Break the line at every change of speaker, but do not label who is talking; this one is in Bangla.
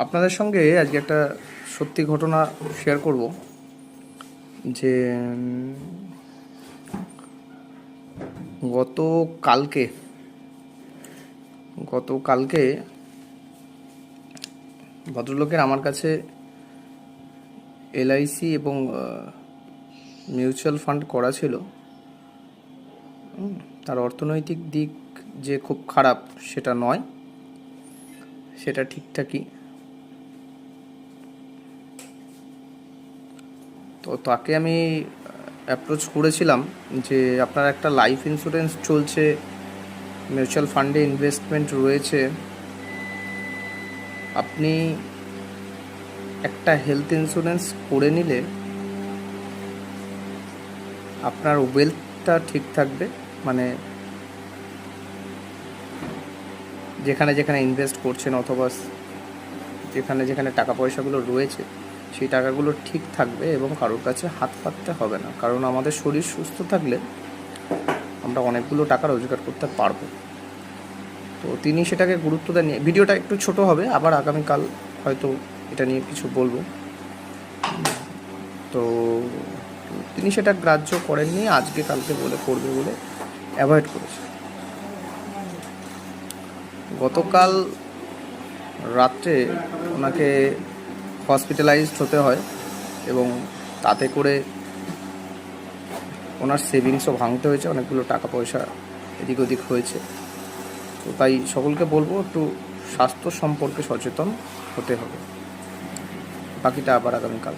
আপনাদের সঙ্গে আজকে একটা সত্যি ঘটনা শেয়ার করব যে গতকালকে ভদ্রলোকের আমার কাছে এলআইসি এবং মিউচুয়াল ফান্ড করা ছিল। তার অর্থনৈতিক দিক যে খুব খারাপ সেটা নয়, সেটা ঠিকঠাকই। তো তাকে আমি অ্যাপ্রোচ করেছিলাম যে আপনার একটা লাইফ ইন্স্যুরেন্স চলছে, মিউচুয়াল ফান্ডে ইনভেস্টমেন্ট রয়েছে, আপনি একটা হেলথ ইন্স্যুরেন্স করে নিলে আপনার ওয়েলথটা ঠিক থাকবে। মানে যেখানে যেখানে ইনভেস্ট করছেন অথবা যেখানে যেখানে টাকা পয়সাগুলো রয়েছে সেই টাকাগুলো ঠিক থাকবে এবং কারোর কাছে হাত পাততে হবে না। কারণ আমাদের শরীর সুস্থ থাকলে আমরা অনেকগুলো টাকা রোজগার করতে পারবো। তো তিনি সেটাকে গুরুত্ব দেননি। ভিডিওটা একটু ছোট হবে, আবার আগামীকাল হয়তো এটা নিয়ে কিছু বলবো। তো তিনি সেটা গ্রাহ্য করেননি, আজকে কালকে বলে করবে বলে অ্যাভয়েড করেছে। গতকাল রাত্রে ওনাকে হসপিটালাইজড হতে হয় এবং তাতে করে ওনার সেভিংসও ভাঙতে হয়েছে, অনেকগুলো টাকা পয়সা এদিক ওদিক হয়েছে। তো তাই সকলকে বলবো একটু স্বাস্থ্য সম্পর্কে সচেতন হতে হবে। বাকিটা আবার আগামীকাল।